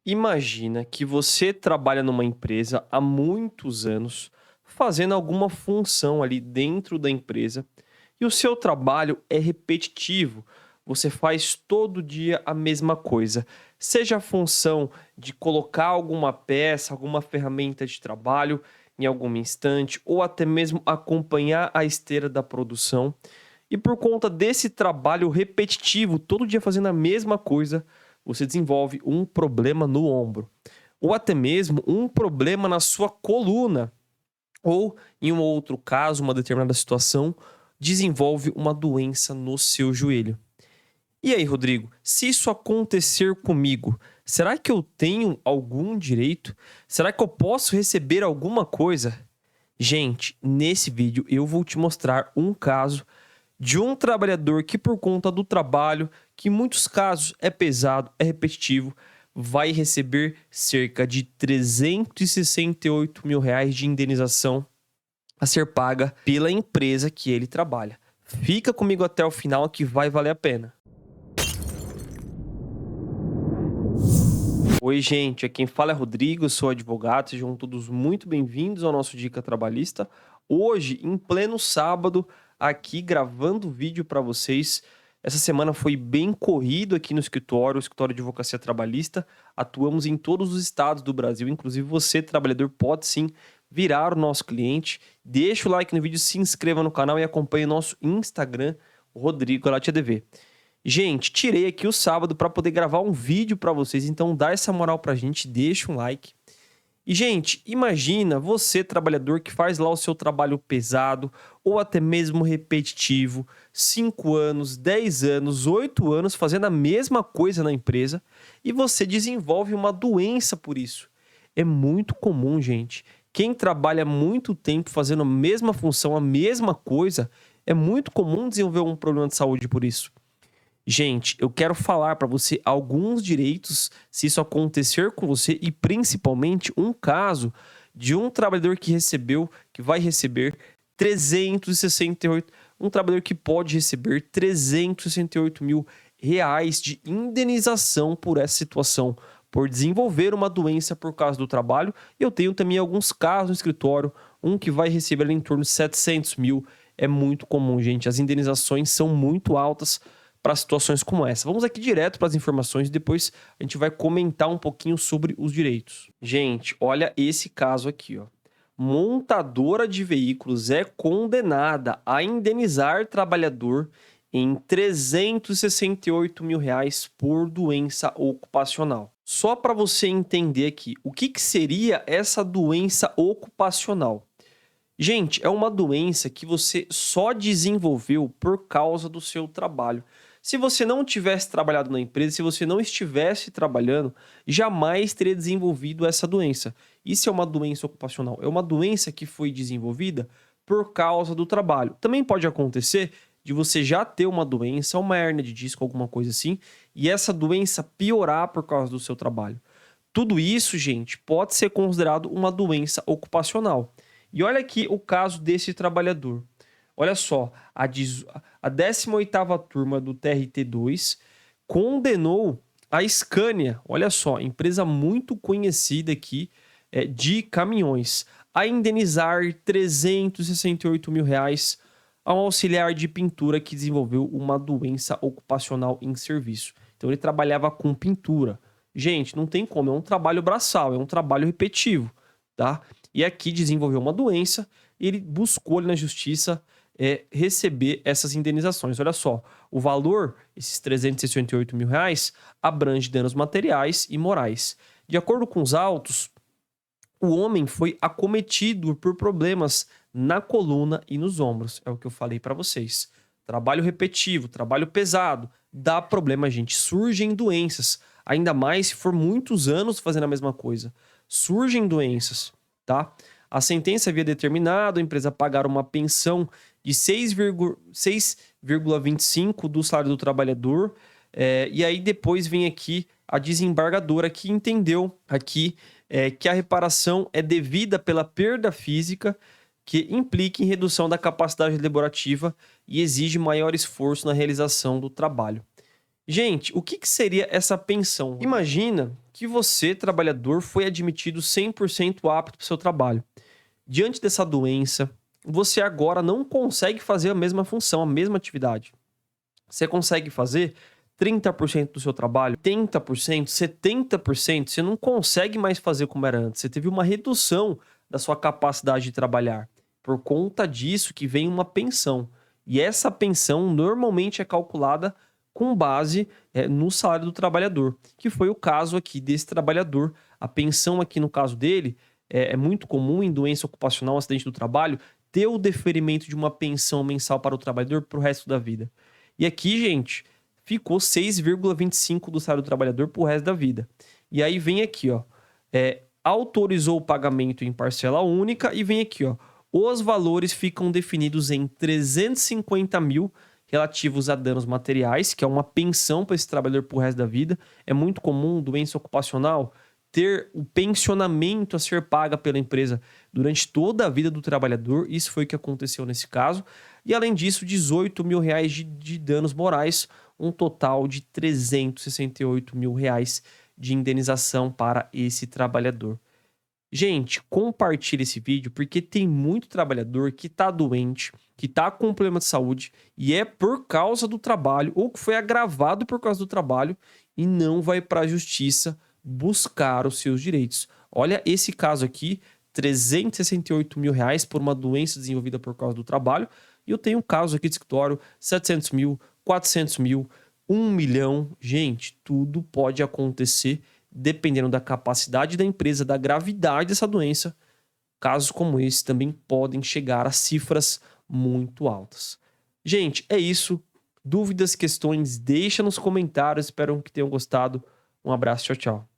Imagina que você trabalha numa empresa há muitos anos, fazendo alguma função ali dentro da empresa, e o seu trabalho é repetitivo. Você faz todo dia a mesma coisa. Seja a função de colocar alguma peça, alguma ferramenta de trabalho em algum instante, ou até mesmo acompanhar a esteira da produção. E por conta desse trabalho repetitivo, todo dia fazendo a mesma coisa, você desenvolve um problema no ombro, ou até mesmo um problema na sua coluna, ou em um outro caso, uma determinada situação, desenvolve uma doença no seu joelho. E aí, Rodrigo, se isso acontecer comigo, será que eu tenho algum direito? Será que eu posso receber alguma coisa? Gente, nesse vídeo eu vou te mostrar um caso de um trabalhador que, por conta do trabalho, que em muitos casos é pesado, é repetitivo, vai receber cerca de 368 mil reais de indenização a ser paga pela empresa que ele trabalha. Fica comigo até o final que vai valer a pena. Oi, gente, aqui quem fala é Rodrigo, eu sou advogado, sejam todos muito bem-vindos ao nosso Dica Trabalhista. Hoje, em pleno sábado, aqui gravando vídeo para vocês. Essa semana foi bem corrido aqui no escritório, o escritório de advocacia trabalhista. Atuamos em todos os estados do Brasil, inclusive você, trabalhador, pode sim virar o nosso cliente. Deixa o like no vídeo, se inscreva no canal e acompanhe o nosso Instagram, Rodrigo Galati ADV. Gente, tirei aqui o sábado para poder gravar um vídeo para vocês, então dá essa moral pra gente, deixa um like. E, gente, imagina você, trabalhador, que faz lá o seu trabalho pesado ou até mesmo repetitivo, 5 anos, 10 anos, 8 anos fazendo a mesma coisa na empresa e você desenvolve uma doença por isso. É muito comum, gente. Quem trabalha muito tempo fazendo a mesma função, a mesma coisa, é muito comum desenvolver um problema de saúde por isso. Gente, eu quero falar para você alguns direitos se isso acontecer com você e principalmente um caso de um trabalhador que vai receber 368, um trabalhador que pode receber 368 mil reais de indenização por essa situação, por desenvolver uma doença por causa do trabalho. Eu tenho também alguns casos no escritório, um que vai receber em torno de 700 mil. É muito comum, gente. As indenizações são muito altas para situações como essa. Vamos aqui direto para as informações e depois a gente vai comentar um pouquinho sobre os direitos. Gente, olha esse caso aqui, ó. Montadora de veículos é condenada a indenizar trabalhador em 368 mil reais por doença ocupacional. Só para você entender aqui, o que seria essa doença ocupacional? Gente, é uma doença que você só desenvolveu por causa do seu trabalho. Se você não tivesse trabalhado na empresa, se você não estivesse trabalhando, jamais teria desenvolvido essa doença. Isso é uma doença ocupacional. É uma doença que foi desenvolvida por causa do trabalho. Também pode acontecer de você já ter uma doença, uma hérnia de disco, alguma coisa assim, e essa doença piorar por causa do seu trabalho. Tudo isso, gente, pode ser considerado uma doença ocupacional. E olha aqui o caso desse trabalhador. Olha só, a 18ª turma do TRT2 condenou a Scania, olha só, empresa muito conhecida aqui de caminhões, a indenizar 368 mil reais a um auxiliar de pintura que desenvolveu uma doença ocupacional em serviço. Então ele trabalhava com pintura. Gente, não tem como, é um trabalho braçal, é um trabalho repetitivo, tá? E aqui desenvolveu uma doença e ele buscou ali na justiça receber essas indenizações. Olha só, o valor, esses 368 mil reais, abrange danos materiais e morais. De acordo com os autos, o homem foi acometido por problemas na coluna e nos ombros. É o que eu falei para vocês. Trabalho repetitivo, trabalho pesado, dá problema, gente. Surgem doenças, ainda mais se for muitos anos fazendo a mesma coisa. Surgem doenças, tá? A sentença havia determinado a empresa pagar uma pensão de 6,25 do salário do trabalhador. E aí depois vem aqui a desembargadora que entendeu aqui que a reparação é devida pela perda física que implica em redução da capacidade laborativa e exige maior esforço na realização do trabalho. Gente, o que seria essa pensão? Imagina que você, trabalhador, foi admitido 100% apto para o seu trabalho. Diante dessa doença, você agora não consegue fazer a mesma função, a mesma atividade. Você consegue fazer 30% do seu trabalho, 80%, 70%, você não consegue mais fazer como era antes. Você teve uma redução da sua capacidade de trabalhar. Por conta disso que vem uma pensão. E essa pensão normalmente é calculada com base no salário do trabalhador, que foi o caso aqui desse trabalhador. A pensão aqui no caso dele é muito comum em doença ocupacional, acidente do trabalho, ter o deferimento de uma pensão mensal para o trabalhador para o resto da vida. E aqui, gente, ficou 6,25 do salário do trabalhador pro resto da vida. E aí vem aqui, ó, autorizou o pagamento em parcela única e vem aqui, ó, os valores ficam definidos em 350 mil relativos a danos materiais, que é uma pensão para esse trabalhador pro resto da vida. É muito comum, doença ocupacional, ter o pensionamento a ser paga pela empresa durante toda a vida do trabalhador. Isso foi o que aconteceu nesse caso. E além disso, 18 mil reais de danos morais, um total de 368 mil reais de indenização para esse trabalhador. Gente, compartilhe esse vídeo porque tem muito trabalhador que tá doente, que tá com problema de saúde e é por causa do trabalho ou que foi agravado por causa do trabalho e não vai para a justiça buscar os seus direitos. Olha esse caso aqui, 368 mil reais por uma doença desenvolvida por causa do trabalho. E eu tenho um caso aqui de escritório, 700 mil, 400 mil, 1 milhão. Gente, tudo pode acontecer dependendo da capacidade da empresa, da gravidade dessa doença. Casos como esse também podem chegar a cifras muito altas. Gente, é isso. Dúvidas, questões, deixa nos comentários. Espero que tenham gostado. Um abraço, tchau, tchau.